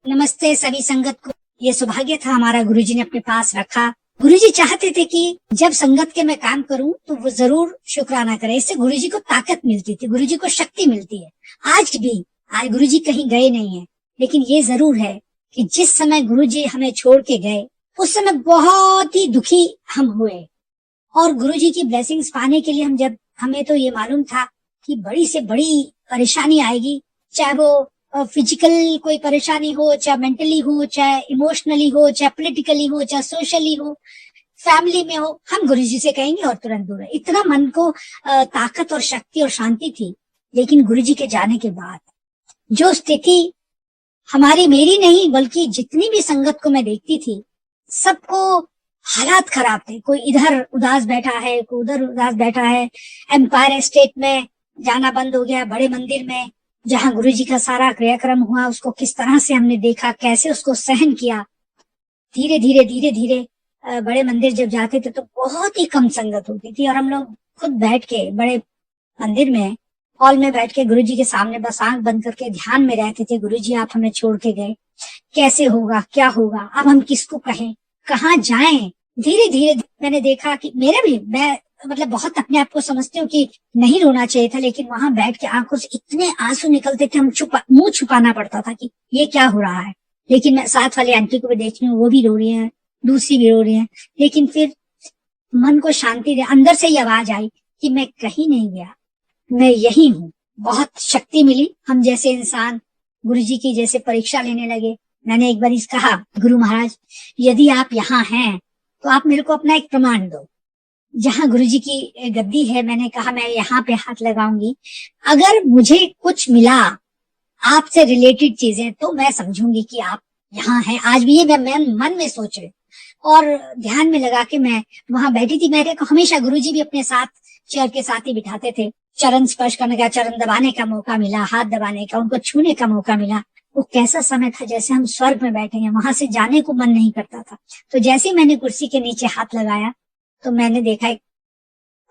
नमस्ते सभी संगत को। ये सौभाग्य था हमारा गुरुजी ने अपने पास रखा। गुरुजी चाहते थे कि जब संगत के मैं काम करूं तो वो जरूर शुक्राना करे। इससे गुरुजी को ताकत मिलती थी, गुरुजी को शक्ति मिलती है। आज गुरुजी कहीं गए नहीं है, लेकिन ये जरूर है कि जिस समय गुरुजी हमें छोड़ के गए उस समय बहुत ही दुखी हम हुए। और गुरुजी की ब्लेसिंग्स पाने के लिए हमें तो ये मालूम था कि बड़ी से बड़ी परेशानी आएगी, चाहे वो फिजिकल कोई परेशानी हो, चाहे मेंटली हो, चाहे इमोशनली हो, चाहे पॉलिटिकली हो, चाहे सोशली हो, फैमिली में हो, हम गुरुजी से कहेंगे और तुरंत दूर है। इतना मन को ताकत और शक्ति और शांति थी। लेकिन गुरुजी के जाने के बाद जो स्थिति मेरी नहीं बल्कि जितनी भी संगत को मैं देखती थी, सबको हालात खराब थे। कोई इधर उदास बैठा है, कोई उधर उदास बैठा है। एम्पायर स्टेट में जाना बंद हो गया। बड़े मंदिर में जहाँ गुरुजी का सारा क्रियाक्रम हुआ, उसको किस तरह से हमने देखा, कैसे उसको सहन किया। धीरे धीरे बड़े मंदिर जब जाते थे तो बहुत ही कम संगत होती थी, और हम लोग खुद बैठ के बड़े मंदिर में हॉल में बैठ के गुरुजी के सामने बस आंख बंद करके ध्यान में रहते थे। गुरुजी आप हमें छोड़ के गए, कैसे होगा, क्या होगा, अब हम किसको कहें, कहाँ जाएं। धीरे धीरे मैंने देखा कि मैं बहुत अपने आप को समझती हूँ कि नहीं रोना चाहिए था, लेकिन वहां बैठ के आंखों से इतने आंसू निकलते थे, मुंह छुपाना पड़ता था कि ये क्या हो रहा है। लेकिन मैं साथ वाली आंटी को भी देख रही हूँ, वो भी रो रही है, दूसरी भी रो रही है। लेकिन फिर मन को शांति दे, अंदर से ही आवाज आई कि मैं कहीं नहीं गया, मैं यही हूँ। बहुत शक्ति मिली। हम जैसे इंसान गुरुजी की जैसे परीक्षा लेने लगे। मैंने एक बार इस कहा, गुरु महाराज यदि आप यहाँ हैं तो आप मेरे को अपना एक प्रमाण दो। जहाँ गुरुजी की गद्दी है, मैंने कहा मैं यहाँ पे हाथ लगाऊंगी, अगर मुझे कुछ मिला आपसे रिलेटेड चीजें तो मैं समझूंगी कि आप यहाँ हैं। आज भी ये मैं मन में सोच रही और ध्यान में लगा के मैं वहां बैठी थी। मेरे को हमेशा गुरुजी भी अपने साथ चेयर के साथ ही बिठाते थे। चरण स्पर्श करने का, चरण दबाने का मौका मिला, हाथ दबाने का, उनको छूने का मौका मिला। वो कैसा समय था, जैसे हम स्वर्ग में बैठे हैं। वहां से जाने को मन नहीं करता था। तो जैसे मैंने कुर्सी के नीचे हाथ लगाया तो मैंने देखा एक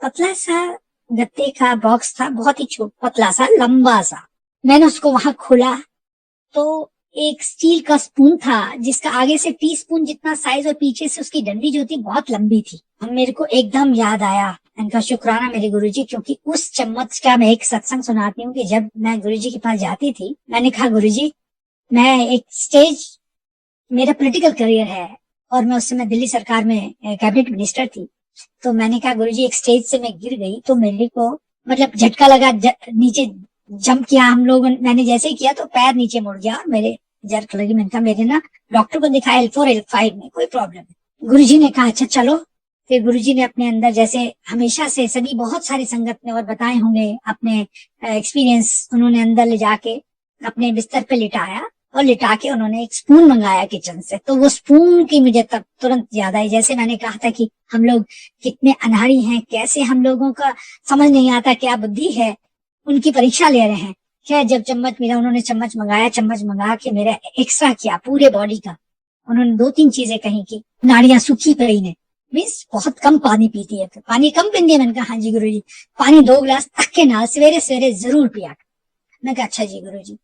पतला सा गत्ते का बॉक्स था, बहुत ही छोटा, पतला सा, लंबा सा। मैंने उसको वहां खोला तो एक स्टील का स्पून था, जिसका आगे से टीस्पून जितना साइज और पीछे से उसकी डंडी जो थी बहुत लंबी थी। मेरे को एकदम याद आया, इनका शुक्राना मेरे गुरुजी, क्योंकि उस चम्मच का मैं एक सत्संग सुनाती हूँ कि जब मैं गुरुजी के पास जाती थी, मैंने कहा गुरुजी मैं मेरा पॉलिटिकल करियर है, और मैं उस समय दिल्ली सरकार में कैबिनेट मिनिस्टर थी। तो मैंने कहा गुरुजी एक स्टेज से मैं गिर गई तो मेरे को झटका लगा, नीचे जंप किया हम लोग। मैंने जैसे ही किया तो पैर नीचे मुड़ गया और मेरे जर्क लगी। मैंने कहा मेरे ना डॉक्टर को दिखाया, L4 L5 में कोई प्रॉब्लम है। गुरुजी ने कहा अच्छा चलो। फिर गुरुजी ने अपने अंदर, जैसे हमेशा से सभी बहुत सारी संगत ने और बताए होंगे अपने एक्सपीरियंस, उन्होंने अंदर ले जाके अपने बिस्तर पे लिटाया और लिटा के उन्होंने एक स्पून मंगाया किचन से। तो वो स्पून की मुझे तब तुरंत याद आई। जैसे मैंने कहा था कि हम लोग कितने अनाड़ी हैं, कैसे हम लोगों का समझ नहीं आता क्या बुद्धि है, उनकी परीक्षा ले रहे हैं। क्या जब चम्मच मिला, उन्होंने चम्मच मंगाया, चम्मच मंगा के मेरा एक्सरा किया पूरे बॉडी का। उन्होंने 2-3 चीजें कही कि नाड़ियां सूखी पड़ी ने, मीन्स बहुत कम पानी पीती है, पानी कम पीती है। मैंने कहा हाँ जी गुरुजी, पानी 2 गिलास तक के ना सवेरे सवेरे जरूर पिया। मैं कहा अच्छा जी गुरुजी।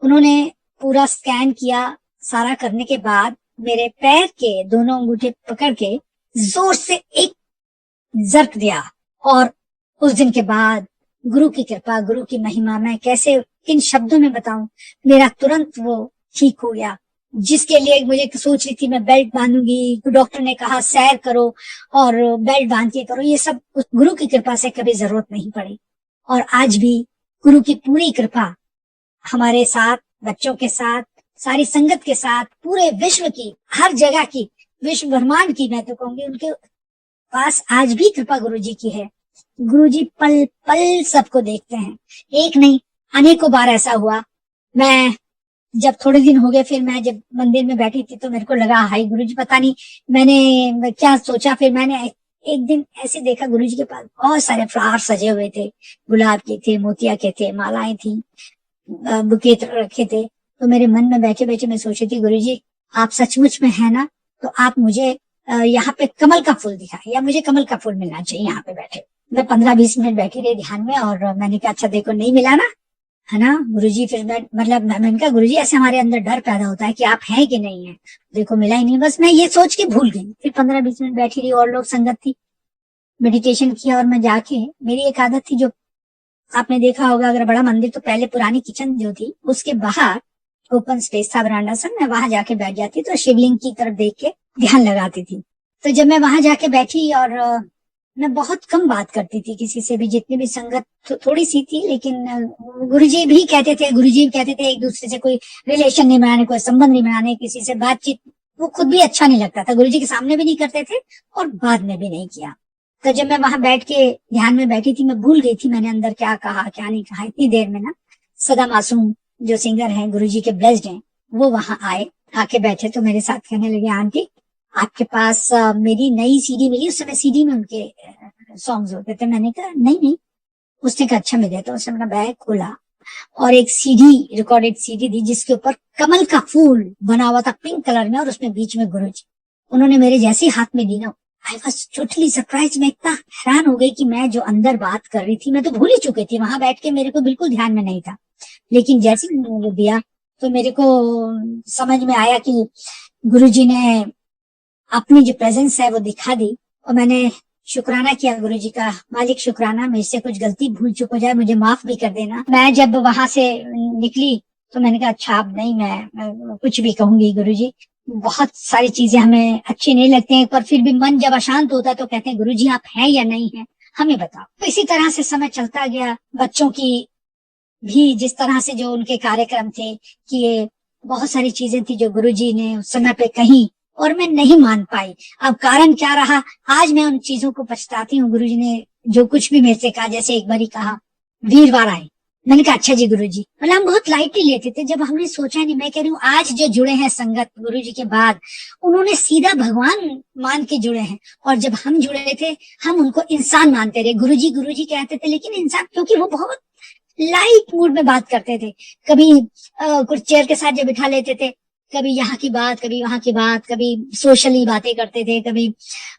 उन्होंने पूरा स्कैन किया। सारा करने के बाद मेरे पैर के दोनों अंगूठे पकड़ के जोर से एक जर्क दिया, और उस दिन के बाद गुरु की कृपा, गुरु की महिमा, मैं कैसे किन शब्दों में बताऊं, मेरा तुरंत वो ठीक हो गया। जिसके लिए मुझे सोच रही थी मैं बेल्ट बांधूंगी, तो डॉक्टर ने कहा सैर करो और बेल्ट बांध के करो, ये सब गुरु की कृपा से कभी जरूरत नहीं पड़ी। और आज भी गुरु की पूरी कृपा हमारे साथ, बच्चों के साथ, सारी संगत के साथ, पूरे विश्व की, हर जगह की, विश्व ब्रह्मांड की, मैं तो कहूंगी उनके पास आज भी कृपा गुरुजी की है। गुरुजी पल पल सबको देखते हैं। एक नहीं, अनेकों बार ऐसा हुआ। मैं जब थोड़े दिन हो गए, फिर मैं जब मंदिर में बैठी थी तो मेरे को लगा हाय गुरुजी, पता नहीं मैंने क्या सोचा। फिर मैंने एक दिन ऐसे देखा गुरुजी के पास बहुत सारे फ्लावर सजे हुए थे, गुलाब के थे, मोतिया के थे, मालाएं थी, बुके रखे थे। तो मेरे मन में बैठे बैठे मैं सोची थी गुरुजी आप सचमुच में है ना, तो आप मुझे यहाँ पे कमल का फूल दिखाए, या मुझे कमल का फूल मिलना चाहिए यहाँ पे बैठे। मैं 15-20 मिनट बैठी रही ध्यान में, और मैंने कहा अच्छा देखो नहीं मिला ना, है ना गुरुजी। फिर मैंने कहा गुरुजी ऐसे हमारे अंदर डर पैदा होता है कि आप हैं कि नहीं है, देखो मिला ही नहीं। बस मैं ये सोच के भूल गई। फिर 15-20 मिनट बैठी रही, और लोग संगत थी, मेडिटेशन किया, और मैं जाके, मेरी एक आदत थी, जो आपने देखा होगा अगर बड़ा मंदिर, तो पहले पुरानी किचन जो थी उसके बाहर ओपन स्पेस था, बरांडा सा, मैं वहां जाके बैठ जाती, तो शिवलिंग की तरफ देख के ध्यान लगाती थी। तो जब मैं वहां जाके बैठी, और मैं बहुत कम बात करती थी किसी से भी, जितनी भी संगत थोड़ी सी थी, लेकिन गुरुजी भी कहते थे एक दूसरे से कोई रिलेशन नहीं बनाने, कोई संबंध नहीं बनाने, किसी से बातचीत, वो खुद भी अच्छा नहीं लगता था, गुरुजी के सामने भी नहीं करते थे और बाद में भी नहीं किया। तो जब मैं वहां बैठ के ध्यान में बैठी थी, मैं भूल गई थी मैंने अंदर क्या कहा क्या नहीं कहा। इतनी देर में ना सदा मासूम जो सिंगर हैं, गुरुजी के ब्लेस्ड हैं, वो वहां आए, आके बैठे, तो मेरे साथ कहने लगे, आंटी आपके पास मेरी नई सीडी मिली। उस समय सीडी में उनके सॉन्ग्स होते थे। मैंने कहा नहीं नहीं। उसने कहा अच्छा मैं देता हूँ। उसने अपना बैग खोला और एक सीडी, रिकॉर्डेड सीडी दी, जिसके ऊपर कमल का फूल बना हुआ था पिंक कलर में, और उसमें बीच में गुरुजी। उन्होंने मेरे जैसे हाथ में दी ना, आई वॉज टोटली सरप्राइज। मैं इतना हैरान हो गई कि मैं जो अंदर बात कर रही थी, मैं तो भूल ही चुकी थी, वहां बैठ के मेरे को बिल्कुल ध्यान में नहीं था। लेकिन जैसे ही उन्होंने दिया, तो मेरे को समझ में आया कि गुरुजी ने अपनी जो प्रेजेंस है वो दिखा दी। और मैंने शुक्राना किया गुरुजी का, मालिक शुक्राना, मेरे से कुछ गलती भूल चुक हो जाए मुझे माफ भी कर देना। मैं जब वहां से निकली तो मैंने कहा अच्छा अब नहीं मैं कुछ भी कहूंगी गुरुजी, बहुत सारी चीजें हमें अच्छी नहीं लगती हैं, पर फिर भी मन जब अशांत होता है तो कहते हैं गुरुजी आप हैं या नहीं है, हमें बताओ। तो इसी तरह से समय चलता गया। बच्चों की भी जिस तरह से जो उनके कार्यक्रम थे कि ये बहुत सारी चीजें थी जो गुरुजी ने उस समय पे कही, और मैं नहीं मान पाई। अब कारण क्या रहा, आज मैं उन चीजों को पछताती हूँ। गुरुजी ने जो कुछ भी मेरे से कहा, जैसे एक बारी कहा वीरवार आए, मैंने कहा अच्छा जी गुरुजी, मतलब हम बहुत लाइटली लेते थे, जब हमने सोचा नहीं। मैं कह रही हूँ आज जो जुड़े हैं संगत गुरुजी के बाद, उन्होंने सीधा भगवान मान के जुड़े हैं, और जब हम जुड़े थे हम उनको इंसान मानते रहे। गुरुजी गुरुजी कहते थे, लेकिन इंसान, क्योंकि वो बहुत लाइट मूड में बात करते थे। कभी कुछ चेयर के साथ जब बिठा लेते थे, कभी यहाँ की बात, कभी वहां की बात, कभी सोशली बातें करते थे, कभी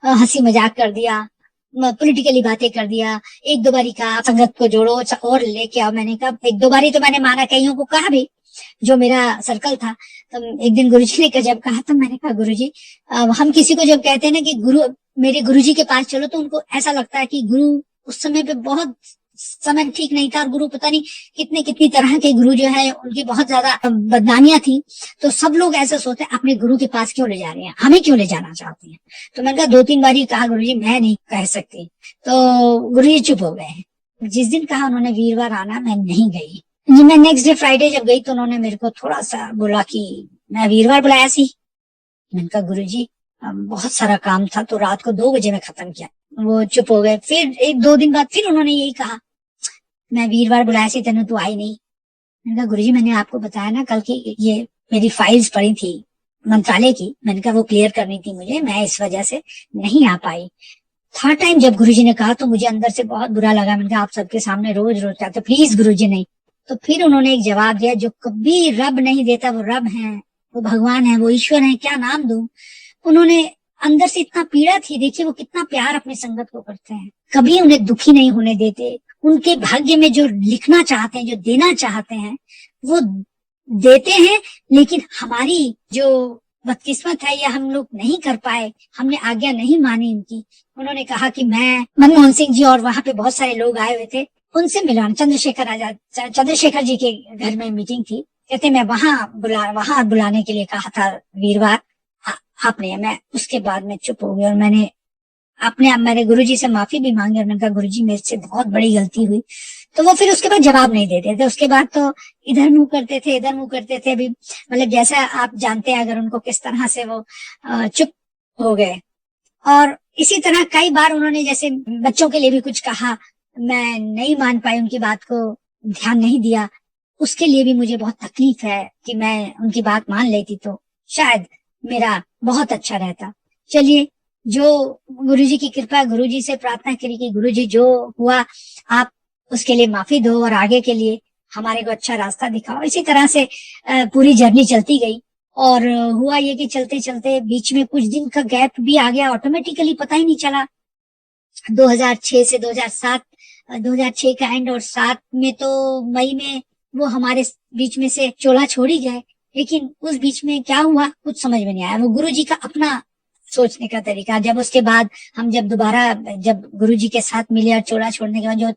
हंसी मजाक कर दिया, पॉलिटिकली बातें कर दिया। एक दो बारी कहा संगत को जोड़ो और लेके आओ। मैंने कहा एक दो बारी तो मैंने माना, कईयों को कहा भी जो मेरा सर्कल था। तो एक दिन गुरुजी ने जब कहा, तो मैंने कहा गुरुजी, हम किसी को जब कहते हैं ना कि मेरे गुरुजी के पास चलो, तो उनको ऐसा लगता है कि गुरु उस समय पे बहुत समय ठीक नहीं था, और गुरु पता नहीं कितनी तरह के गुरु जो है उनकी बहुत ज्यादा बदनामियां थी। तो सब लोग ऐसे सोचते हैं अपने गुरु के पास क्यों ले जा रहे हैं, हमें क्यों ले जाना चाहते हैं। तो मैंने कहा 2-3 बार ही कहा गुरुजी मैं नहीं कह सकती। तो गुरुजी चुप हो गए। जिस दिन कहा उन्होंने वीरवार आना, मैं नहीं गई जी। मैं नेक्स्ट डे फ्राइडे जब गई तो उन्होंने मेरे को थोड़ा सा बोला कि मैं वीरवार बुलाया सी। मैंने कहा गुरुजी बहुत सारा काम था, तो रात को 2 बजे में खत्म किया। वो चुप हो गए। फिर 1-2 दिन बाद फिर उन्होंने यही कहा, मैं वीरवार बुलाया सी तेनू, तू आई नहीं। मैंने कहा गुरुजी मैंने आपको बताया ना कल की, ये मेरी फाइल्स पड़ी थी मंत्रालय की, मैंने कहा वो क्लियर करनी थी मुझे, मैं इस वजह से नहीं आ पाई। थर्ड टाइम जब गुरुजी ने कहा तो मुझे अंदर से बहुत बुरा लगा। मैंने कहा आप सबके सामने रोज रोज कहते प्लीज गुरुजी नहीं। तो फिर उन्होंने एक जवाब दिया, जो कभी रब नहीं देता वो रब है, वो भगवान है, वो ईश्वर है, क्या नाम दूं। उन्होंने अंदर से इतना पीड़ा थी, देखिए वो कितना प्यार अपनी संगत को करते हैं, कभी उन्हें दुखी नहीं होने देते। उनके भाग्य में जो लिखना चाहते हैं, जो देना चाहते हैं, वो देते हैं। लेकिन हमारी जो बदकिस्मत है, या हम लोग नहीं कर पाए, हमने आज्ञा नहीं मानी उनकी। उन्होंने कहा कि मैं मनमोहन सिंह जी, और वहां पे बहुत सारे लोग आए हुए थे, उनसे मिला। चंद्रशेखर आजाद, चंद्रशेखर जी के घर में मीटिंग थी। कहते मैं वहां बुलाने के लिए कहा था वीरवार, आपने। मैं उसके बाद में चुप हो गई, और मैंने मैंने गुरुजी से माफी भी मांगी, और मैंने कहा गुरुजी मेरे से बहुत बड़ी गलती हुई। तो वो फिर उसके बाद जवाब नहीं देते थे। उसके बाद तो इधर मुंह करते थे, इधर मुंह करते थे। अभी मतलब जैसा आप जानते हैं अगर उनको, किस तरह से वो चुप हो गए। और इसी तरह कई बार उन्होंने जैसे बच्चों के लिए भी कुछ कहा, मैं नहीं मान पाई, उनकी बात को ध्यान नहीं दिया। उसके लिए भी मुझे बहुत तकलीफ है कि मैं उनकी बात मान लेती तो शायद मेरा बहुत अच्छा रहता। चलिए, जो गुरुजी की कृपा, गुरुजी से प्रार्थना करी कि गुरुजी जो हुआ आप उसके लिए माफी दो, और आगे के लिए हमारे को अच्छा रास्ता दिखाओ। इसी तरह से पूरी जर्नी चलती गई। और हुआ ये कि चलते चलते बीच में कुछ दिन का गैप भी आ गया, ऑटोमेटिकली पता ही नहीं चला। 2006 से 2007, 2006 का एंड, और 7 में तो मई में वो हमारे बीच में से चोला छोड़ ही गए, लेकिन उस बीच में क्या हुआ कुछ समझ में नहीं आया। वो गुरु जी का अपना सोचने का तरीका। जब उसके बाद हम जब दोबारा जब गुरु जी के साथ मिले और चोला छोड़ने के बाद जो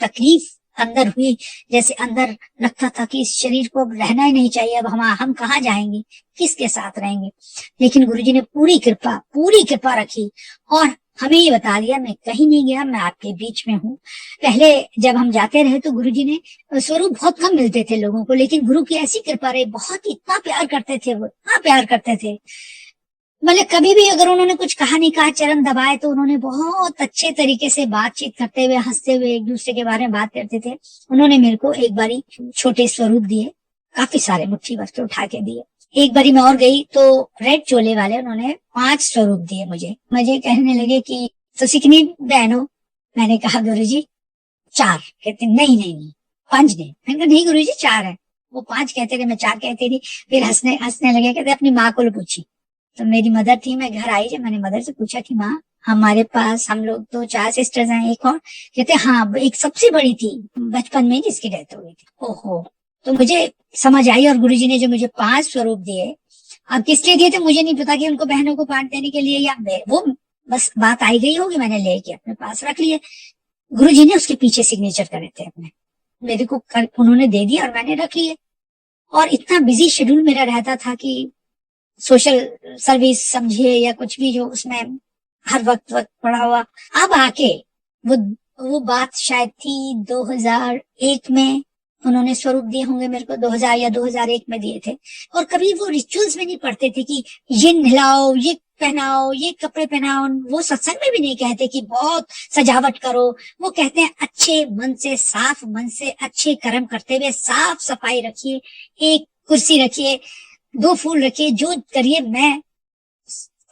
तकलीफ अंदर हुई, जैसे अंदर लगता था कि इस शरीर को अब रहना ही नहीं चाहिए, अब हम कहाँ जाएंगे, किसके साथ रहेंगे। लेकिन गुरुजी ने पूरी कृपा रखी और हमें ये बता दिया मैं कहीं नहीं गया, मैं आपके बीच में हूँ। पहले जब हम जाते रहे तो गुरुजी ने स्वरूप बहुत कम मिलते थे लोगों को, लेकिन गुरु की ऐसी कृपा रही, बहुत इतना प्यार करते थे वो, इतना प्यार करते थे। मतलब कभी भी अगर उन्होंने कुछ कहा नहीं, कहा चरण दबाए, तो उन्होंने बहुत अच्छे तरीके से बातचीत करते हुए, हंसते हुए एक दूसरे के बारे में बात करते थे। उन्होंने मेरे को एक बारी छोटे स्वरूप दिए, काफी सारे मुट्ठी भर के उठा के दिए। एक बारी मैं और गई तो रेड चोले वाले उन्होंने 5 स्वरूप दिए मुझे कहने लगे कि तो कितनी बहन हो। मैंने कहा गुरुजी 4। कहते नहीं नहीं नहीं 5 नहीं। मैंने कहा नहीं गुरुजी 4 है। वो 5 कहते थे, मैं 4 कहती थी। फिर हंसने लगे, कहते अपनी माँ को पूछी। तो मेरी मदर थी, मैं घर आई, जब मैंने मदर से पूछा कि माँ हमारे पास हम लोग तो 4 सिस्टर्स हैं, एक और। कहते हाँ एक सबसे बड़ी थी बचपन में जिसकी डेथ हो गई थी। ओहो, तो मुझे समझ आई। और गुरुजी ने जो मुझे 5 स्वरूप दिए, अब किस लिए दिए थे मुझे नहीं पता, कि उनको बहनों को बांट देने के लिए या वो बस बात आई गई होगी, मैंने लेके अपने पास रख लिए। गुरुजी ने उसके पीछे सिग्नेचर करे थे अपने, मेरे को उन्होंने दे दिया और मैंने रख लिए। और इतना बिजी शेड्यूल मेरा रहता था कि सोशल सर्विस समझिए या कुछ भी, जो उसमें हर वक्त पड़ा हुआ। अब आके वो बात शायद थी 2001 में उन्होंने स्वरूप दिए होंगे मेरे को, 2000 या 2001 में दिए थे। और कभी वो रिचुअल्स में नहीं पढ़ते थे कि ये नहलाओ, ये पहनाओ, ये कपड़े पहनाओ। वो सत्संग में भी नहीं कहते कि बहुत सजावट करो। वो कहते हैं अच्छे मन से, साफ मन से, अच्छे कर्म करते हुए साफ सफाई रखिए, एक कुर्सी रखिए, 2 फूल रखिए, जो करिए, मैं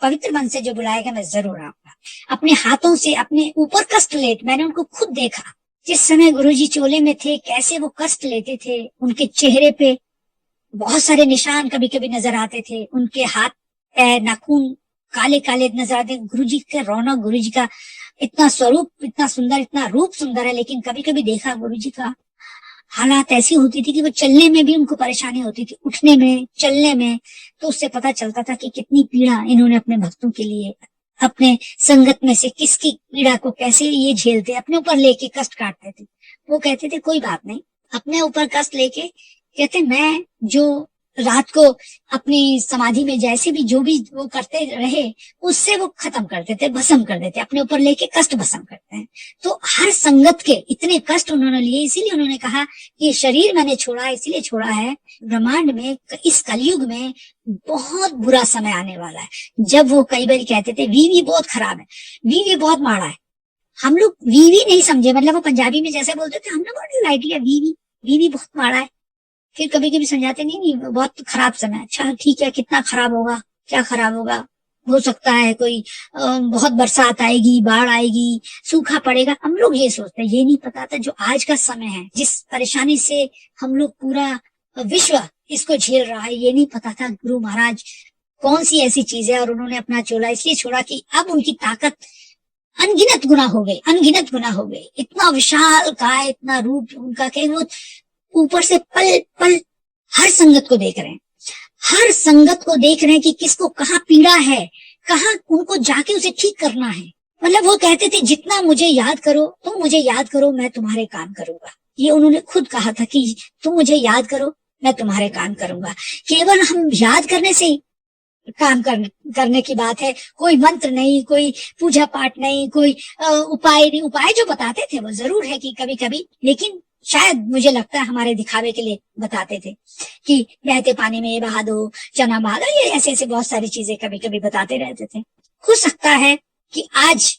पवित्र मन से जो बुलाएगा मैं जरूर आऊंगा। अपने हाथों से अपने ऊपर कष्ट लेते, मैंने उनको खुद देखा जिस समय गुरुजी चोले में थे, कैसे वो कष्ट लेते थे। उनके चेहरे पे बहुत सारे निशान कभी कभी नजर आते थे, उनके हाथ पैर नाखून काले काले नजर आते। गुरुजी का रौनक, गुरुजी का इतना स्वरूप इतना सुंदर, इतना रूप सुंदर है, लेकिन कभी कभी देखा गुरुजी का हालात ऐसी होती थी कि वो चलने में भी उनको परेशानी होती थी, उठने में, चलने में। तो उससे पता चलता था कि कितनी पीड़ा इन्होंने अपने भक्तों के लिए, अपने संगत में से किसकी पीड़ा को कैसे ये झेलते, अपने ऊपर लेके कष्ट काटते थे। वो कहते थे कोई बात नहीं, अपने ऊपर कष्ट लेके, कहते मैं जो रात को अपनी समाधि में जैसे भी जो भी वो करते रहे, उससे वो खत्म कर देते, भस्म कर देते, अपने ऊपर लेके कष्ट भस्म करते हैं। तो हर संगत के इतने कष्ट उन्होंने लिए, इसीलिए उन्होंने कहा कि शरीर मैंने छोड़ा, इसलिए छोड़ा है, ब्रह्मांड में इस कलयुग में बहुत बुरा समय आने वाला है। जब वो कई बार कहते थे वीवी बहुत खराब है, वीवी बहुत माड़ा है। हम लोग वीवी नहीं समझे, मतलब वो पंजाबी में जैसे बोलते थे, हमने बड़ी लाइट लिया, वीवी बहुत माड़ा है। फिर कभी कभी समझाते नहीं बहुत खराब समय। अच्छा ठीक है, कितना खराब होगा, क्या खराब होगा, हो सकता है कोई बहुत बरसात आएगी, बाढ़ आएगी, सूखा पड़ेगा। हम लोग ये सोचते हैं, ये नहीं पता था जो आज का समय है, जिस परेशानी से हम लोग पूरा विश्व इसको झेल रहा है, ये नहीं पता था गुरु महाराज कौन सी ऐसी चीज है। और उन्होंने अपना चोला इसलिए छोड़ा कि अब उनकी ताकत अनगिनत गुना हो गई। इतना विशाल काय, इतना रूप उनका, कि वो ऊपर से पल पल हर संगत को देख रहे हैं कि किसको कहाँ पीड़ा है, कहाँ उनको जाके उसे ठीक करना है। मतलब वो कहते थे जितना मुझे याद करो, तुम मुझे याद करो, मैं तुम्हारे काम करूंगा। ये उन्होंने खुद कहा था कि तुम मुझे याद करो, मैं तुम्हारे काम करूंगा। केवल हम याद करने से ही काम करने की बात है, कोई मंत्र नहीं, कोई पूजा पाठ नहीं, कोई उपाय नहीं। उपाय जो बताते थे वो जरूर है कि कभी कभी, लेकिन शायद मुझे लगता है हमारे दिखावे के लिए बताते थे कि बहते पानी में ये बहा दो, चना बहा दो, ये ऐसे ऐसे बहुत सारी चीजें कभी कभी बताते रहते थे। हो सकता है कि आज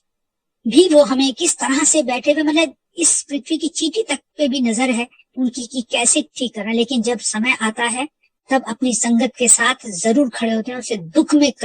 भी वो हमें किस तरह से बैठे हुए, मतलब इस पृथ्वी की चींटी तक पे भी नजर है उनकी कि कैसे ठीक करना। लेकिन जब समय आता है तब अपनी संगत के साथ जरूर खड़े होते हैं, उसे दुख में